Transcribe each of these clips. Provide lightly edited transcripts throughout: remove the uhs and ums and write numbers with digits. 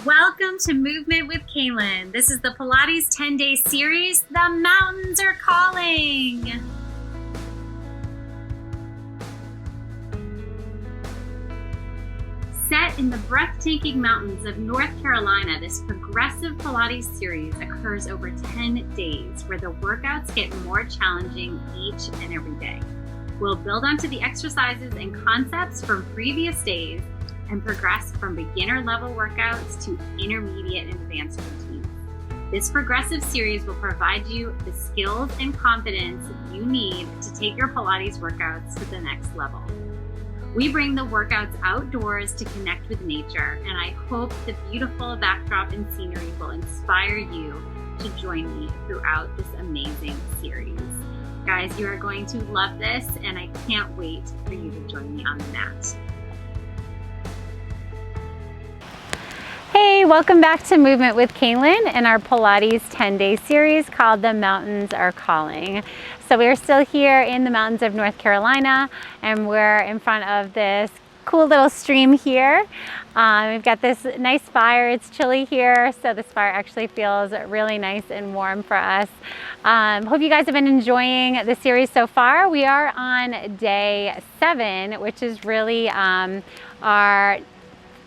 Welcome to Movement with Kaylin. This is the Pilates 10-day series, The Mountains Are Calling. Set in the breathtaking mountains of North Carolina, this progressive Pilates series occurs over 10 days, where the workouts get more challenging each and every day. We'll build onto the exercises and concepts from previous days and progress from beginner level workouts to intermediate and advanced routines. This progressive series will provide you the skills and confidence you need to take your Pilates workouts to the next level. We bring the workouts outdoors to connect with nature, and I hope the beautiful backdrop and scenery will inspire you to join me throughout this amazing series. Guys, you are going to love this, and I can't wait for you to join me on the mat. Hey, welcome back to Movement with Kaylin and our Pilates 10-day series called The Mountains Are Calling. So we're still here in the mountains of North Carolina, and we're in front of this cool little stream here. We've got this nice fire. It's chilly here, so this fire actually feels really nice and warm for us. Hope you guys have been enjoying the series so far. We are on day 7, which is really our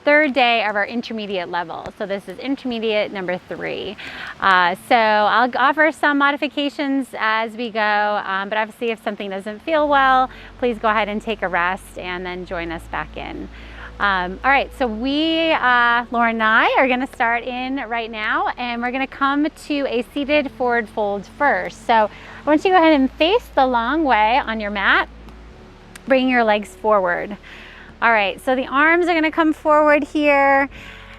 third day of our intermediate level. So this is intermediate number 3. So I'll offer some modifications as we go, but obviously if something doesn't feel well, please go ahead and take a rest and then join us back in. All right, so we, Lauren and I, are gonna start in right now, and we're gonna come to a seated forward fold first. So I want you to go ahead and face the long way on your mat, bring your legs forward. All right, so the arms are gonna come forward here,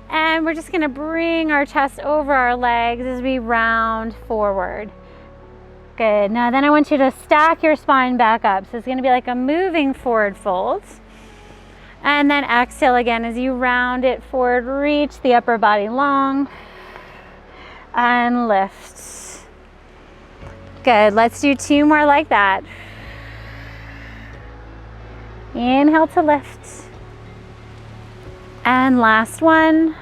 and we're just gonna bring our chest over our legs as we round forward. Good, now then I want you to stack your spine back up. So it's gonna be like a moving forward fold. And then exhale again as you round it forward, reach the upper body long, and lift. Good, let's do 2 more like that. Inhale to lift. And last one.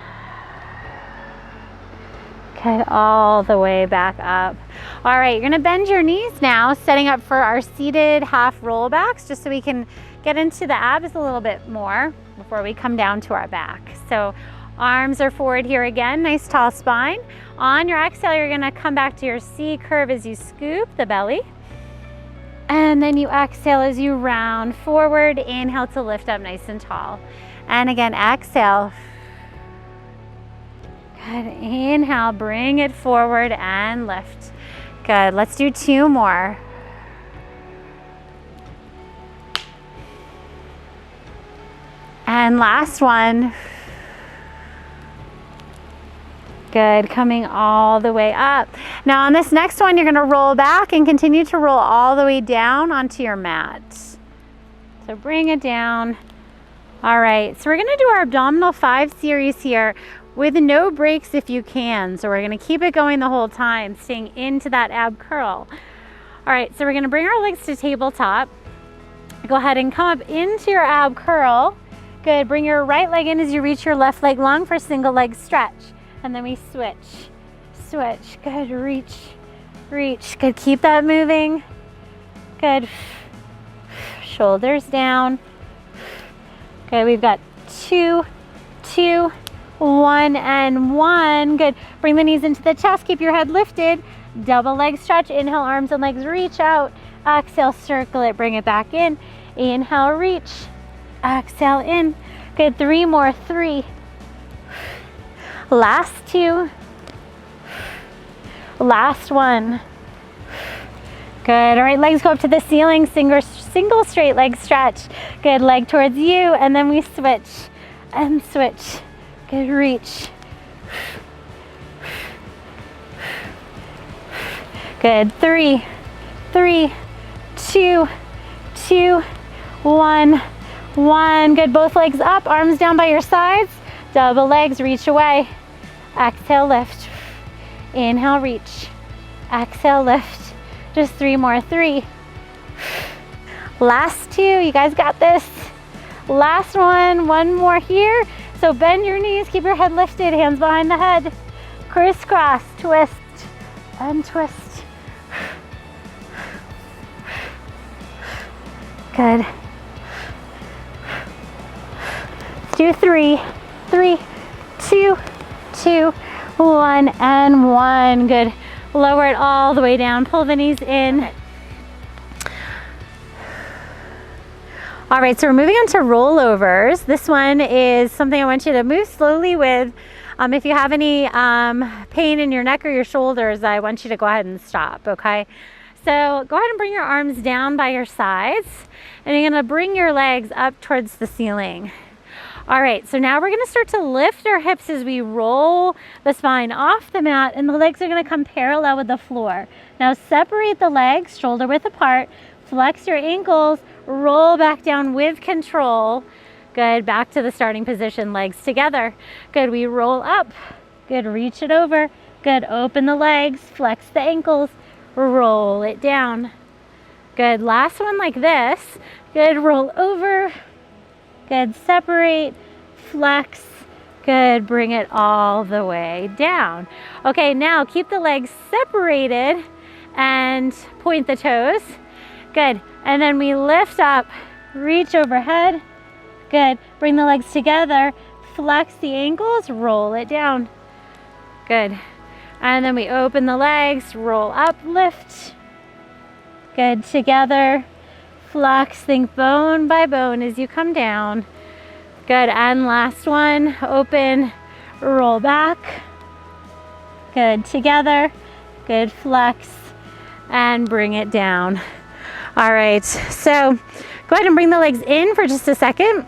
Good, all the way back up. All right, you're gonna bend your knees now, setting up for our seated half rollbacks, just so we can get into the abs a little bit more before we come down to our back. So arms are forward here again, nice tall spine. On your exhale, you're gonna come back to your C curve as you scoop the belly. And then you exhale as you round forward. Inhale to lift up nice and tall. And again, exhale. Good, inhale, bring it forward and lift. Good, let's do 2 more. And last one. Good, coming all the way up. Now on this next one, you're gonna roll back and continue to roll all the way down onto your mat. So bring it down. All right, so we're gonna do our abdominal 5 series here with no breaks if you can. So we're gonna keep it going the whole time, staying into that ab curl. All right, so we're gonna bring our legs to tabletop. Go ahead and come up into your ab curl. Good, bring your right leg in as you reach your left leg long for single leg stretch. And then we switch, switch. Good, reach, reach. Good, keep that moving. Good. Shoulders down. Good, we've got 2, 2, 1, and 1. Good, bring the knees into the chest, keep your head lifted. Double leg stretch, inhale, arms and legs reach out. Exhale, circle it, bring it back in. Inhale, reach. Exhale, in. Good, 3 more, 3. Last 2. Last 1. Good, all right, legs go up to the ceiling, single straight leg stretch. Good, leg towards you, and then we switch and switch. Good, reach. Good, 3, 3, 2, 2, 1, 1. Good, both legs up, arms down by your sides. Double legs, reach away. Exhale, lift. Inhale, reach. Exhale, lift. Just 3 more, 3. Last 2, you guys got this. Last one more here. So bend your knees, keep your head lifted, hands behind the head. Crisscross, twist and twist. Good. Let's do 3, 3, 2, 2, 1, and 1. Good. Lower it all the way down. Pull the knees in. Okay. All right, so we're moving on to rollovers. This one is something I want you to move slowly with. If you have any pain in your neck or your shoulders, I want you to go ahead and stop, okay? So go ahead and bring your arms down by your sides, and you're gonna bring your legs up towards the ceiling. All right, so now we're gonna start to lift our hips as we roll the spine off the mat, and the legs are gonna come parallel with the floor. Now separate the legs, shoulder width apart, flex your ankles, roll back down with control. Good, back to the starting position, legs together. Good, we roll up. Good, reach it over. Good, open the legs, flex the ankles, roll it down. Good, last one like this. Good, roll over. Good, separate, flex. Good, bring it all the way down. Okay, now keep the legs separated and point the toes. Good, and then we lift up, reach overhead. Good, bring the legs together, flex the ankles, roll it down. Good, and then we open the legs, roll up, lift. Good, together. Flex, think bone by bone as you come down. Good, and last one, open, roll back. Good, together. Good, flex, and bring it down. All right, so go ahead and bring the legs in for just a second.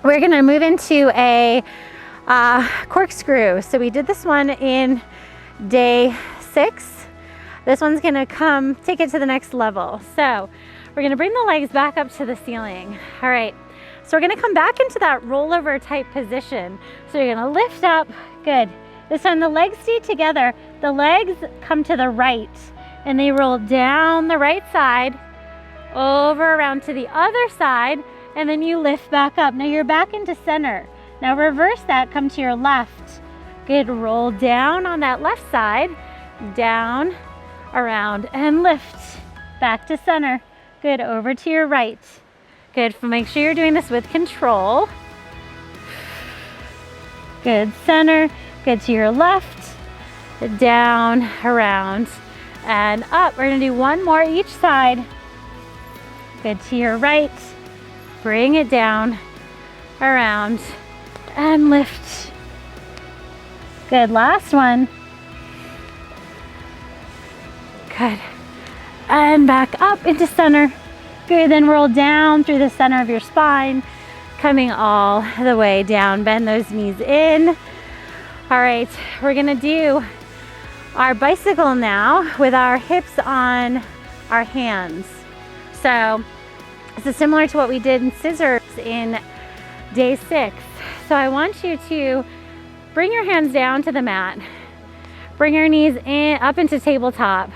We're gonna move into a corkscrew. So we did this one in day 6. This one's gonna take it to the next level. So we're gonna bring the legs back up to the ceiling. All right, so we're gonna come back into that rollover type position. So you're gonna lift up, good. This time the legs stay together. The legs come to the right and they roll down the right side, over around to the other side, and then you lift back up. Now you're back into center. Now reverse that, come to your left. Good, roll down on that left side, down, around, and lift. Back to center. Good, over to your right. Good, make sure you're doing this with control. Good, center. Good, to your left, down, around, and up. We're gonna do one more each side. Good, to your right. Bring it down, around, and lift. Good, last one. Good. And back up into center. Good, then roll down through the center of your spine, coming all the way down. Bend those knees in. All right, we're gonna do our bicycle now with our hips on our hands. So this is similar to what we did in scissors in day 6. So I want you to bring your hands down to the mat, bring your knees in up into tabletop,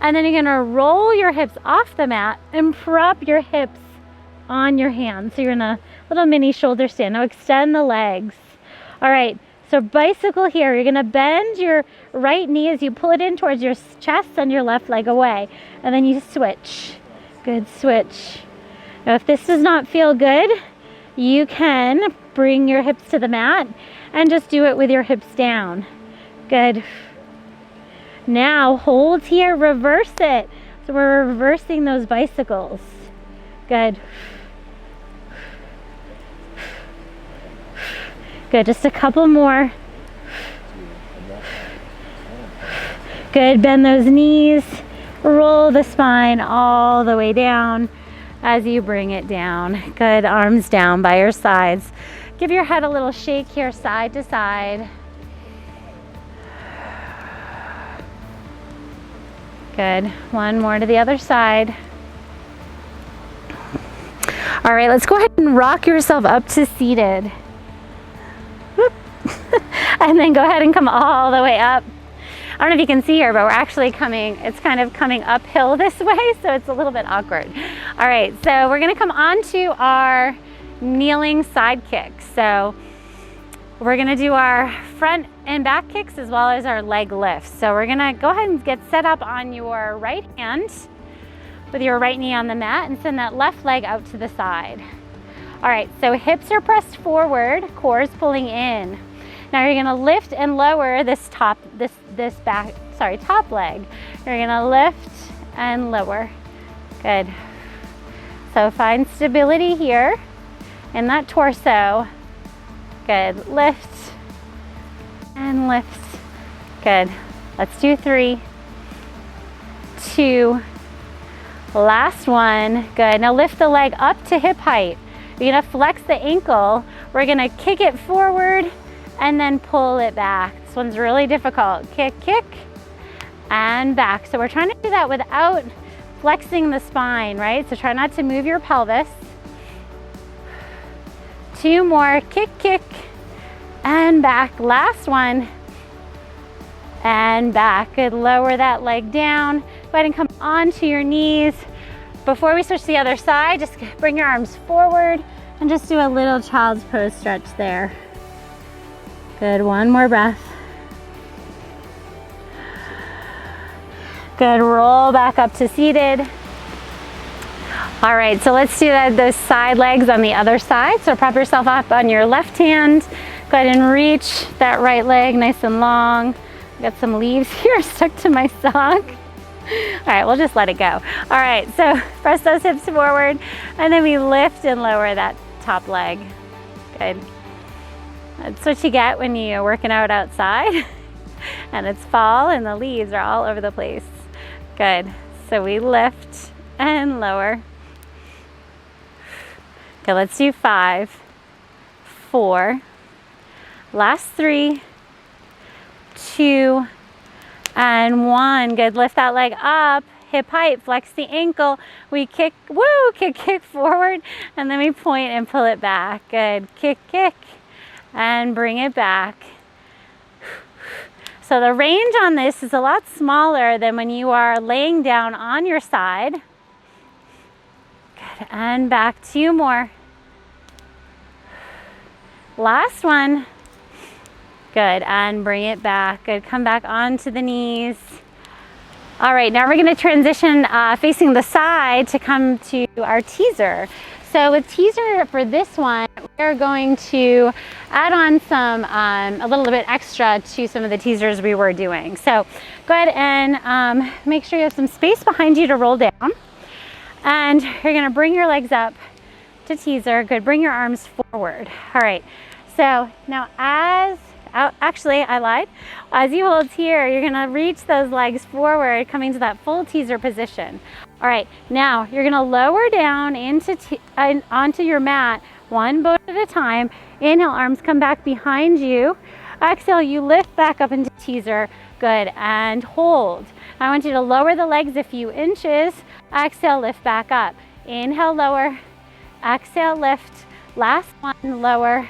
and then you're gonna roll your hips off the mat and prop your hips on your hands. So you're in a little mini shoulder stand. Now extend the legs. All right, so bicycle here. You're gonna bend your right knee as you pull it in towards your chest, send your left leg away, and then you switch. Good, switch. Now if this does not feel good, you can bring your hips to the mat and just do it with your hips down. Good. Now hold here, reverse it. So we're reversing those bicycles. Good. Good, just a couple more. Good, bend those knees. Roll the spine all the way down as you bring it down. Good, arms down by your sides. Give your head a little shake here, side to side. Good, one more to the other side. All right, let's go ahead and rock yourself up to seated. And then go ahead and come all the way up. I don't know if you can see here, but we're actually it's kind of coming uphill this way, so it's a little bit awkward. All right, so we're gonna come onto our kneeling side kick. So We're gonna do our front and back kicks as well as our leg lifts. So we're gonna go ahead and get set up on your right hand with your right knee on the mat and send that left leg out to the side. All right, so hips are pressed forward, core is pulling in. Now you're gonna lift and lower this top leg. You're gonna lift and lower. Good. So find stability here in that torso. Good. Lift and lift. Good. Let's do 3, 2, last one. Good. Now lift the leg up to hip height. You're gonna flex the ankle. We're gonna kick it forward and then pull it back. This one's really difficult. Kick, kick, and back. So we're trying to do that without flexing the spine, right? So try not to move your pelvis. 2 more. Kick, kick, and back. Last one. And back. Good. Lower that leg down. Go ahead and come onto your knees. Before we switch to the other side, just bring your arms forward and just do a little child's pose stretch there. Good. One more breath. Good. Roll back up to seated. All right, so let's do those side legs on the other side. So prop yourself up on your left hand. Go ahead and reach that right leg nice and long. Got some leaves here stuck to my sock. All right, we'll just let it go. All right, so press those hips forward and then we lift and lower that top leg. Good. That's what you get when you're working out outside and it's fall and the leaves are all over the place. Good. So we lift and lower. Okay, let's do 5, 4, last 3, 2, and 1. Good. Lift that leg up, hip height, flex the ankle. We kick, woo, kick, kick forward, and then we point and pull it back. Good. Kick, kick, and bring it back. So the range on this is a lot smaller than when you are laying down on your side. Good. And back. 2 more. Last one. Good. And bring it back. Good. Come back onto the knees. All right, now we're going to transition facing the side to come to our teaser. So with teaser for this one, we're going to add on some, a little bit extra to some of the teasers we were doing. So go ahead and make sure you have some space behind you to roll down. And you're going to bring your legs up to teaser. Good. Bring your arms forward. All right. So now actually, I lied. As you hold here, you're gonna reach those legs forward, coming to that full teaser position. All right, now you're gonna lower down onto your mat, one boat at a time. Inhale, arms come back behind you. Exhale, you lift back up into teaser. Good, and hold. I want you to lower the legs a few inches. Exhale, lift back up. Inhale, lower. Exhale, lift. Last one, lower.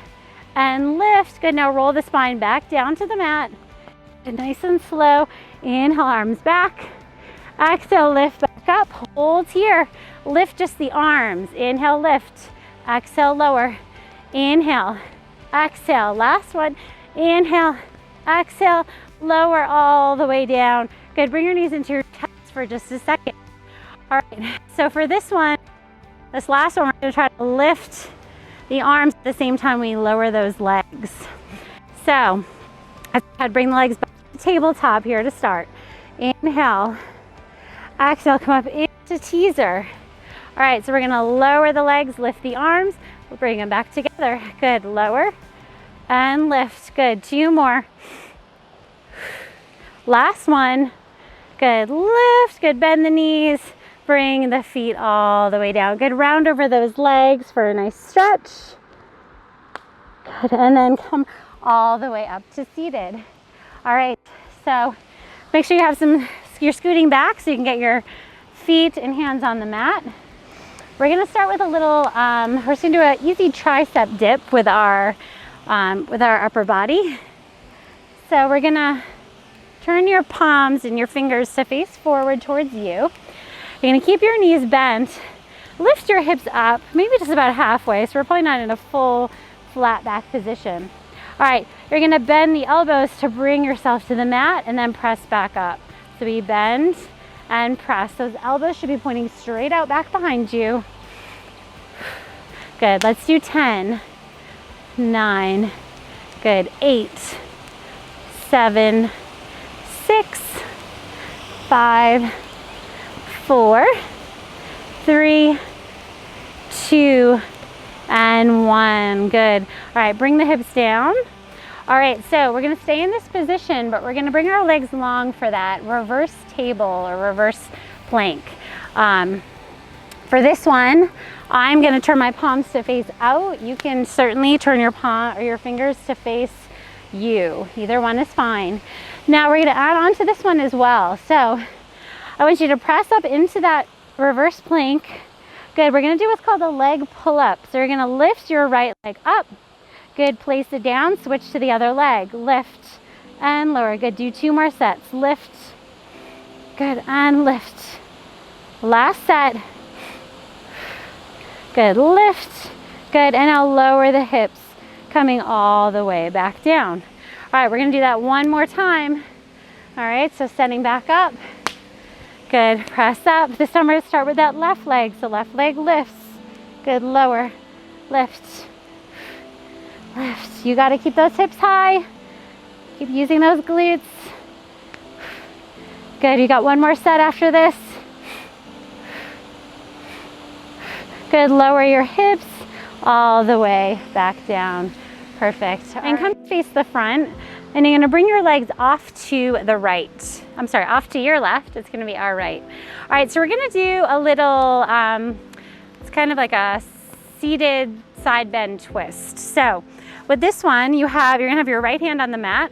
And lift. Good. Now roll the spine back down to the mat. And nice and slow. Inhale, arms back. Exhale, lift back up. Hold here. Lift just the arms. Inhale, lift. Exhale, lower. Inhale. Exhale. Last one. Inhale. Exhale. Lower all the way down. Good. Bring your knees into your chest for just a second. All right. So for this one, this last one, we're going to try to lift the arms at the same time we lower those legs. So I'd bring the legs back to the tabletop here to start. Inhale. Exhale, come up into teaser. All right, so we're gonna lower the legs, lift the arms. We'll bring them back together. Good, lower and lift. Good, 2 more. Last one. Good, lift. Good, bend the knees. Bring the feet all the way down. Good, round over those legs for a nice stretch. Good, and then come all the way up to seated. All right, so make sure you have you're scooting back so you can get your feet and hands on the mat. We're gonna start with a little, we're just gonna do an easy tricep dip with our upper body. So we're gonna turn your palms and your fingers to face forward towards you. You're gonna keep your knees bent, lift your hips up, maybe just about halfway, so we're probably not in a full flat back position. All All right, you're gonna bend the elbows to bring yourself to the mat and then press back up. So we bend and press. Those elbows should be pointing straight out back behind you. Good, let's do 10, 9, good, 8, 7, 6, 5, 4, 3, 2, and 1. Good. All right, bring the hips down. All right, so we're gonna stay in this position, but we're gonna bring our legs long for that reverse table or reverse plank. For this one, I'm gonna turn my palms to face out. You can certainly turn your palm or your fingers to face you. Either one is fine. Now we're gonna add on to this one as well. So I want you to press up into that reverse plank. Good, we're gonna do what's called a leg pull-up. So you're gonna lift your right leg up. Good, place it down, switch to the other leg. Lift and lower. Good, do 2 more sets. Lift, good, and lift. Last set. Good, lift, good, and now lower the hips, coming all the way back down. All right, we're gonna do that one more time. All right, so setting back up. Good, press up. This time we're gonna start with that left leg. So left leg lifts. Good, lower, lift, lift. You gotta keep those hips high. Keep using those glutes. Good, you got one more set after this. Good, lower your hips all the way back down. Perfect. And come face the front. And you're gonna bring your legs off to the right. I'm sorry, off to your left. It's gonna be our right. All right, so we're gonna do a little, it's kind of like a seated side bend twist. So with this one, you're gonna have your right hand on the mat.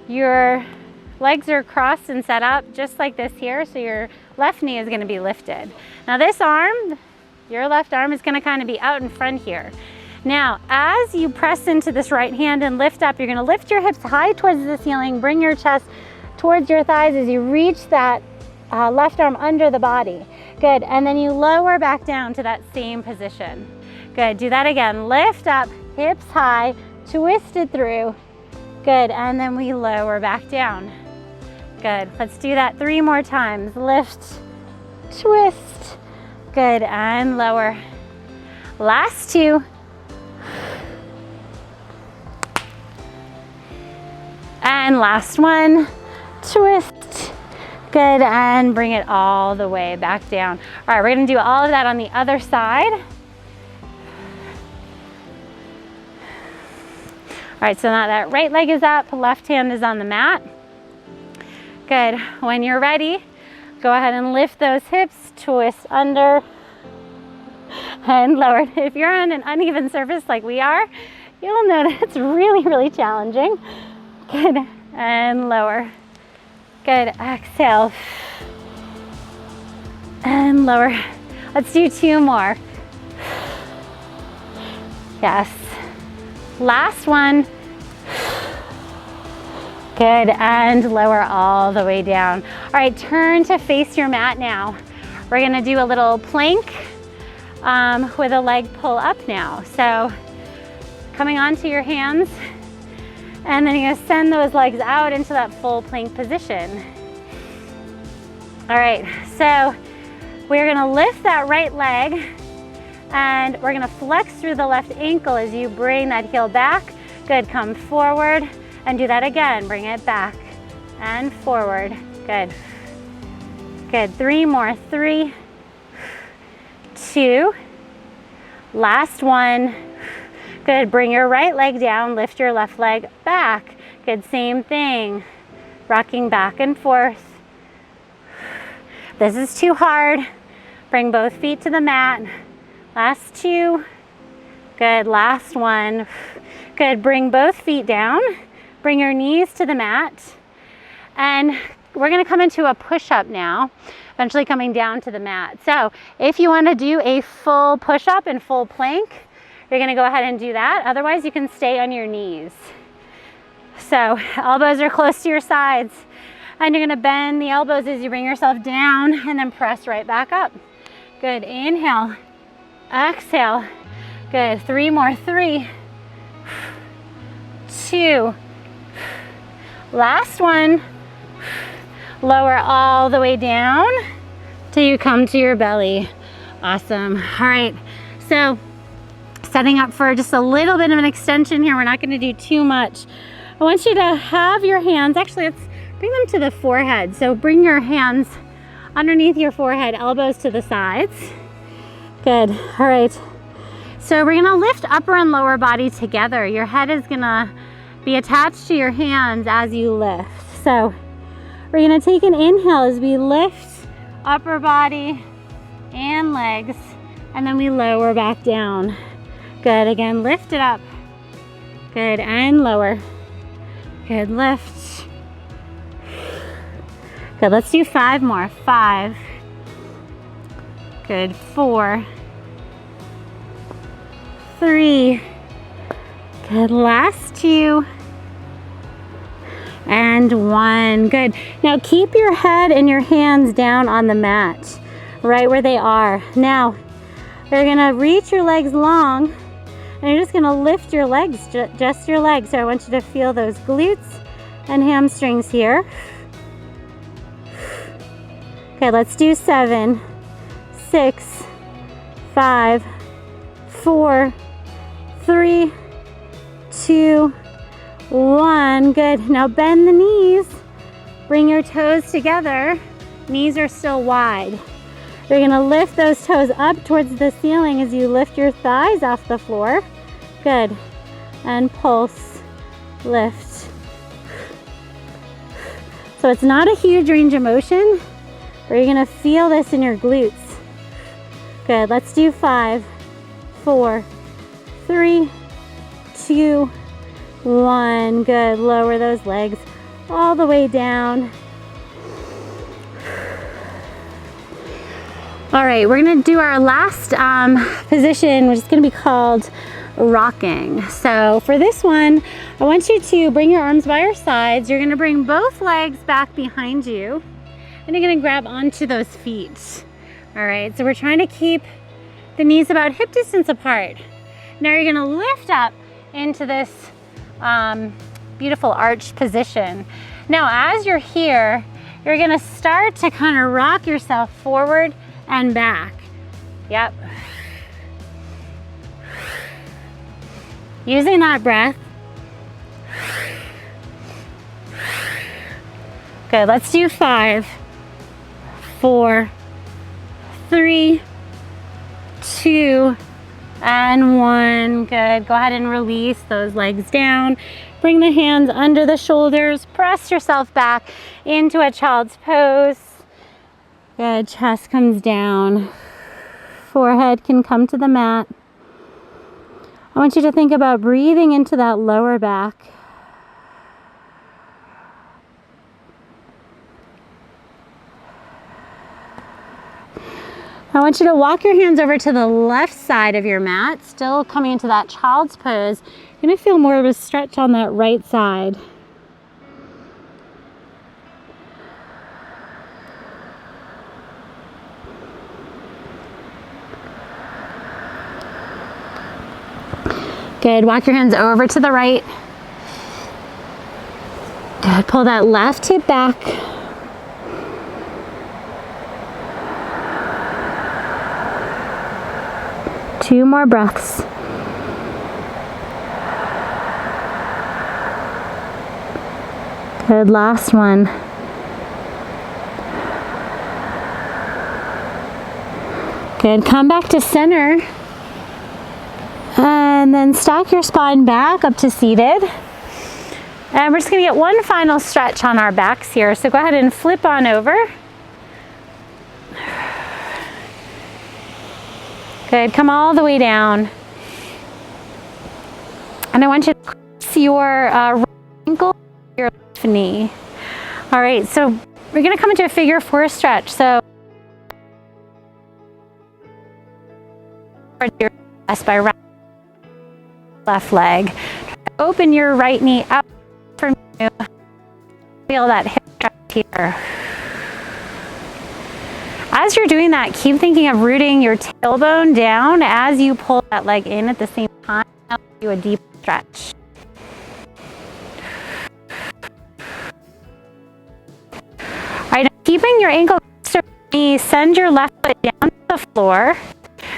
Your legs are crossed and set up just like this here. So your left knee is gonna be lifted. Now this arm, your left arm is gonna kind of be out in front here. Now, as you press into this right hand and lift up, you're gonna lift your hips high towards the ceiling, bring your chest towards your thighs as you reach that left arm under the body. Good, and then you lower back down to that same position. Good, do that again. Lift up, hips high, twist it through. Good, and then we lower back down. Good, let's do that 3 more times. Lift, twist, good, and lower. Last 2. And last one, twist, good, and bring it all the way back down. All right, we're gonna do all of that on the other side. All right, so now that right leg is up, left hand is on the mat. Good, when you're ready, go ahead and lift those hips, twist under and lower. If you're on an uneven surface like we are, you'll know that it's really, really challenging. Good, and lower. Good, exhale. And lower. Let's do 2 more. Yes. Last one. Good, and lower all the way down. All right, turn to face your mat now. We're gonna do a little plank with a leg pull up now. So coming onto your hands, and then you're gonna send those legs out into that full plank position. All right, so we're gonna lift that right leg and we're gonna flex through the left ankle as you bring that heel back. Good, come forward and do that again. Bring it back and forward. Good. Good, 3 more. 3, 2, last one. Good, bring your right leg down, lift your left leg back. Good, same thing. Rocking back and forth. This is too hard. Bring both feet to the mat. Last 2. Good, last one. Good, bring both feet down. Bring your knees to the mat. And we're gonna come into a push-up now, eventually coming down to the mat. So if you wanna do a full push-up and full plank, you're gonna go ahead and do that. Otherwise, you can stay on your knees. So elbows are close to your sides. And you're gonna bend the elbows as you bring yourself down and then press right back up. Good, inhale, exhale. Good, 3 more. 3, 2. Last one. Lower all the way down till you come to your belly. Awesome. All right, so setting up for just a little bit of an extension here. We're not going to do too much. I want you to have your hands, actually let's bring them to the forehead. So bring your hands underneath your forehead, elbows to the sides. Good. All right, so we're gonna lift upper and lower body together. Your head is gonna be attached to your hands as you lift. So we're gonna take an inhale as we lift upper body and legs, and then we lower back down. Good. Again, lift it up. Good, and lower. Good, lift. Good, let's do 5 more. 5. Good, 4. 3. Good, last 2. And 1. Good. Now keep your head and your hands down on the mat, right where they are. Now, you're gonna reach your legs long, and you're just gonna lift your legs, just your legs. So I want you to feel those glutes and hamstrings here. Okay, let's do 7, 6, 5, 4, 3, 2, 1. Good. Now bend the knees. Bring your toes together. Knees are still wide. You're gonna lift those toes up towards the ceiling as you lift your thighs off the floor. Good. And pulse, lift. So it's not a huge range of motion, but you're gonna feel this in your glutes. Good, let's do 5, 4, 3, 2, 1. Good, lower those legs all the way down. All right, we're gonna do our last position, which is gonna be called rocking. So for this one, I want you to bring your arms by your sides. You're gonna bring both legs back behind you, and you're gonna grab onto those feet. All right, so we're trying to keep the knees about hip distance apart. Now you're gonna lift up into this beautiful arched position. Now as you're here, you're gonna start to kind of rock yourself forward and back. Yep. Using that breath. Good, let's do 5, 4, 3, 2, and 1. Good, go ahead and release those legs down. Bring the hands under the shoulders. Press yourself back into a child's pose. Good, chest comes down. Forehead can come to the mat. I want you to think about breathing into that lower back. I want you to walk your hands over to the left side of your mat, still coming into that child's pose. You're gonna feel more of a stretch on that right side. Good, walk your hands over to the right. Good, pull that left hip back. Two more breaths. Good, last one. Good, come back to center. And then stack your spine back up to seated. And we're just gonna get one final stretch on our backs here. So go ahead and flip on over. Good, come all the way down. And I want you to cross your right ankle, your left knee. All right, so we're gonna come into a figure 4 stretch. So by right, left leg. Open your right knee out from you. Feel that hip stretch here. As you're doing that, keep thinking of rooting your tailbone down as you pull that leg in at the same time. That'll give you a deep stretch. keeping your ankle close to your knee, send your left foot down to the floor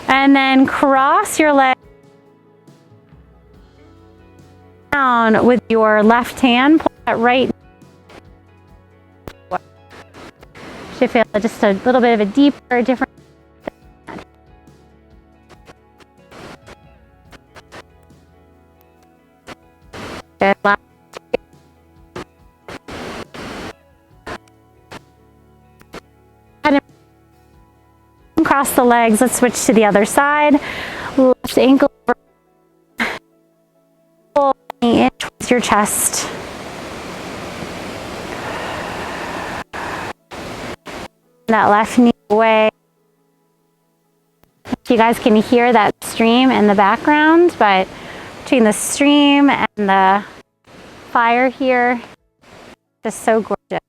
and then cross your leg down with your left hand. Pull that right. Should feel just a little bit of a deeper, different. Good. Cross the legs. Let's switch to the other side. Left ankle over. Pull in towards your chest. That left knee away. You guys can hear that stream in the background, but between the stream and the fire here, just so gorgeous.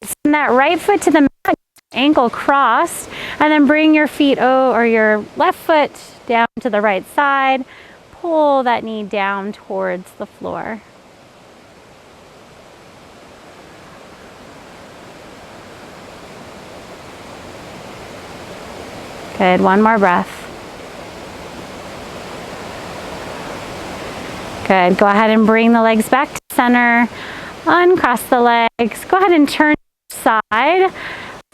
Send that right foot to the mat, ankle crossed, and then bring your feet or your left foot down to the right side. Pull that knee down towards the floor. Good, one more breath. Good, go ahead and bring the legs back to center. Uncross the legs. Go ahead and turn side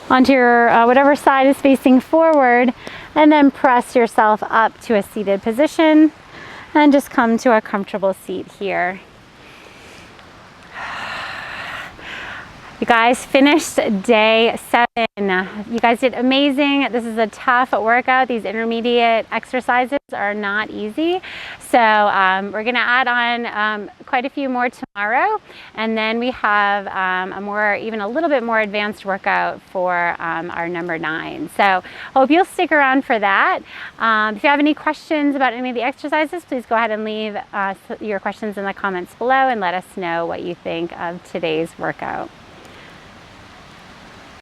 onto your whatever side is facing forward, and then press yourself up to a seated position and just come to a comfortable seat here. You guys finished day 7. You guys did amazing. This is a tough workout. These intermediate exercises are not easy. So we're gonna add on quite a few more tomorrow. And then we have even a little bit more advanced workout for our number 9. So hope you'll stick around for that. If you have any questions about any of the exercises, please go ahead and leave your questions in the comments below and let us know what you think of today's workout.